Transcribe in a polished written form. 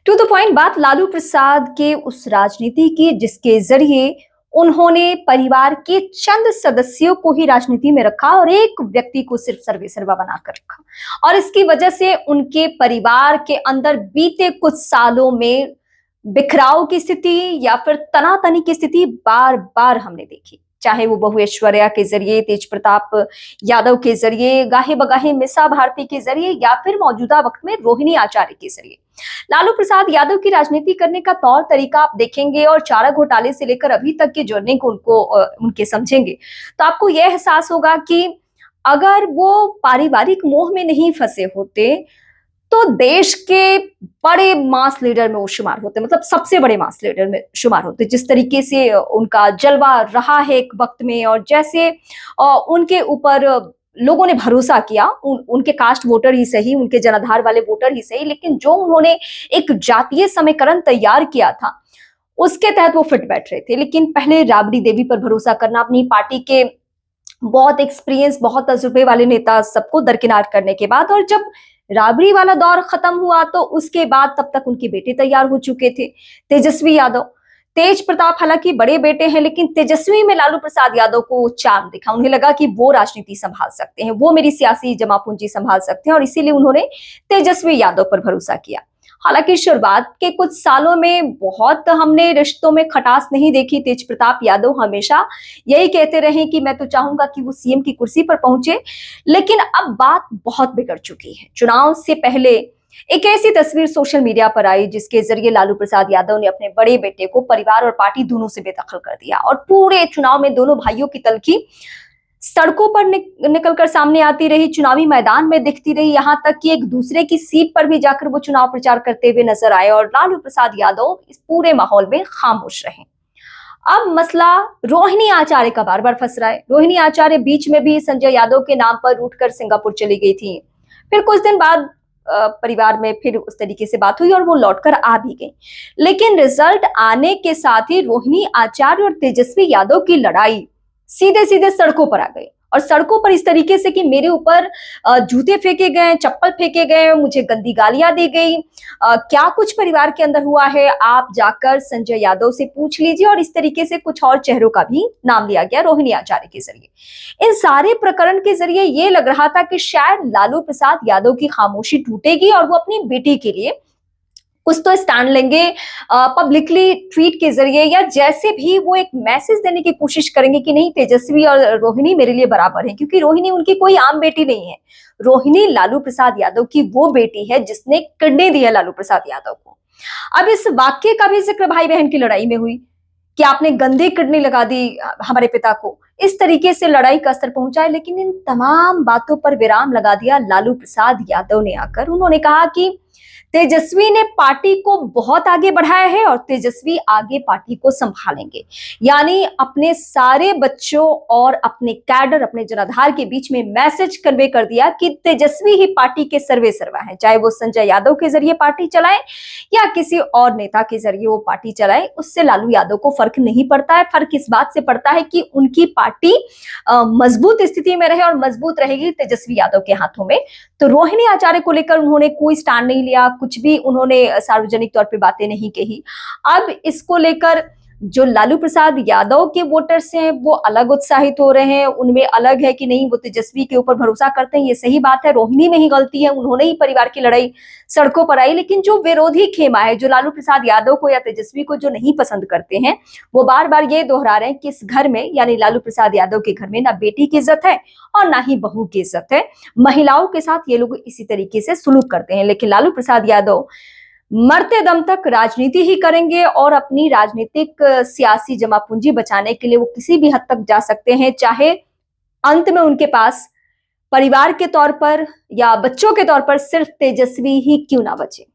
To the point बात लालू प्रसाद के उस राजनीति की जिसके जरिए उन्होंने परिवार के चंद सदस्यों को ही राजनीति में रखा और एक व्यक्ति को सिर्फ सर्वेसर्वा बनाकर रखा। और इसकी वजह से उनके परिवार के अंदर बीते कुछ सालों में बिखराव की स्थिति या फिर तनातनी की स्थिति बार बार हमने देखी। चाहे वो बहु ऐश्वर्या के जरिए, तेज प्रताप यादव के जरिए, गाहे बगाहे मिसा भारती के जरिए या फिर मौजूदा वक्त में रोहिणी आचार्य के जरिए। लालू प्रसाद यादव की राजनीति करने का तौर तरीका आप देखेंगे और चारा घोटाले से लेकर अभी तक की जर्नी को उनके समझेंगे तो आपको यह एहसास होगा कि अगर वो पारिवारिक मोह में नहीं फंसे होते तो देश के बड़े मास लीडर में वो शुमार होते, मतलब सबसे बड़े मास लीडर में शुमार होते। जिस तरीके से उनका जलवा रहा है एक वक्त में और जैसे उनके ऊपर लोगों ने भरोसा किया, उनके कास्ट वोटर ही सही, उनके जनाधार वाले वोटर ही सही, लेकिन जो उन्होंने एक जातीय समीकरण तैयार किया था उसके तहत वो फिट बैठ रहे थे। लेकिन पहले राबड़ी देवी पर भरोसा करना, अपनी पार्टी के बहुत एक्सपीरियंस, बहुत तजुर्बे वाले नेता सबको दरकिनार करने के बाद, और जब राबड़ी वाला दौर खत्म हुआ तो उसके बाद तब तक उनके बेटे तैयार हो चुके थे, तेजस्वी यादव। तेज प्रताप हालांकि बड़े बेटे हैं, लेकिन तेजस्वी में लालू प्रसाद यादव को चार्म दिखा। उन्हें लगा कि वो राजनीति संभाल सकते हैं, वो मेरी सियासी जमा पूंजी संभाल सकते हैं, और इसीलिए उन्होंने तेजस्वी यादव पर भरोसा किया। हालांकि शुरुआत के कुछ सालों में बहुत हमने रिश्तों में खटास नहीं देखी। तेज प्रताप यादव हमेशा यही कहते रहे कि मैं तो चाहूंगा कि वो सीएम की कुर्सी पर पहुंचे, लेकिन अब बात बहुत बिगड़ चुकी है। चुनाव से पहले एक ऐसी तस्वीर सोशल मीडिया पर आई जिसके जरिए लालू प्रसाद यादव ने अपने बड़े बेटे को परिवार और पार्टी दोनों से बेदखल कर दिया, और पूरे चुनाव में दोनों भाइयों की तल्खी सड़कों पर निकलकर सामने आती रही, चुनावी मैदान में दिखती रही, यहां तक कि एक दूसरे की सीट पर भी जाकर वो चुनाव प्रचार करते हुए नजर आए, और लालू प्रसाद यादव इस पूरे माहौल में खामोश रहे। अब मसला रोहिणी आचार्य का बार बार फंस रहा है। रोहिणी आचार्य बीच में भी संजय यादव के नाम पर उठकर सिंगापुर चली गई थी, फिर कुछ दिन बाद परिवार में फिर उस तरीके से बात हुई और वो लौटकर आ भी गई। लेकिन रिजल्ट आने के साथ ही रोहिणी आचार्य और तेजस्वी यादव की लड़ाई सीधे सीधे सड़कों पर आ गई, और सड़कों पर इस तरीके से कि मेरे ऊपर जूते फेंके गए, चप्पल फेंके गए, मुझे गंदी गालियां दी गई। क्या कुछ परिवार के अंदर हुआ है आप जाकर संजय यादव से पूछ लीजिए। और इस तरीके से कुछ और चेहरों का भी नाम लिया गया रोहिणी आचार्य के जरिए। इन सारे प्रकरण के जरिए ये लग रहा था कि शायद लालू प्रसाद यादव की खामोशी टूटेगी और वो अपनी बेटी के लिए कुछ तो स्टैंड लेंगे, पब्लिकली ट्वीट के जरिए या जैसे भी वो एक मैसेज देने की कोशिश करेंगे कि नहीं, तेजस्वी और रोहिणी मेरे लिए बराबर है, क्योंकि रोहिणी उनकी कोई आम बेटी नहीं है। रोहिणी लालू प्रसाद यादव की वो बेटी है जिसने किडनी दी है लालू प्रसाद यादव को। अब इस वाक्य का भी जिक्र भाई बहन की लड़ाई में हुई कि आपने गंदी किडनी लगा दी हमारे पिता को, इस तरीके से लड़ाई का असर पहुंचा है। लेकिन इन तमाम बातों पर विराम लगा दिया लालू प्रसाद यादव ने आकर। उन्होंने कहा कि तेजस्वी ने पार्टी को बहुत आगे बढ़ाया है और तेजस्वी आगे पार्टी को संभालेंगे। यानी अपने सारे बच्चों और अपने कैडर, अपने जनाधार के बीच में मैसेज कन्वे कर दिया कि तेजस्वी ही पार्टी के सर्वे सर्वा है, चाहे वो संजय यादव के जरिए पार्टी चलाए या किसी और नेता के जरिए वो पार्टी चलाए, उससे लालू यादव को फर्क नहीं पड़ता है। फर्क इस बात से पड़ता है कि उनकी पार्टी मजबूत स्थिति में रहे, और मजबूत रहेगी तेजस्वी यादव के हाथों में। तो रोहिणी आचार्य को लेकर उन्होंने कोई स्टैंड नहीं लिया, कुछ भी उन्होंने सार्वजनिक तौर पे बातें नहीं कही। अब इसको लेकर जो लालू प्रसाद यादव के वोटर्स हैं वो अलग उत्साहित हो रहे हैं, उनमें अलग है कि नहीं वो तेजस्वी के ऊपर भरोसा करते हैं, ये सही बात है, रोहिणी में ही गलती है, उन्होंने ही परिवार की लड़ाई सड़कों पर आई। लेकिन जो विरोधी खेमा है, जो लालू प्रसाद यादव को या तेजस्वी को जो नहीं पसंद करते हैं, वो बार बार ये दोहरा रहे हैं कि इस घर में, यानी लालू प्रसाद यादव के घर में, ना बेटी की इज्जत है और ना ही बहू की इज्जत है। महिलाओं के साथ ये लोग इसी तरीके से सुलूक करते हैं। लेकिन लालू प्रसाद यादव मरते दम तक राजनीति ही करेंगे और अपनी राजनीतिक सियासी जमा पूंजी बचाने के लिए वो किसी भी हद तक जा सकते हैं, चाहे अंत में उनके पास परिवार के तौर पर या बच्चों के तौर पर सिर्फ तेजस्वी ही क्यों ना बचे।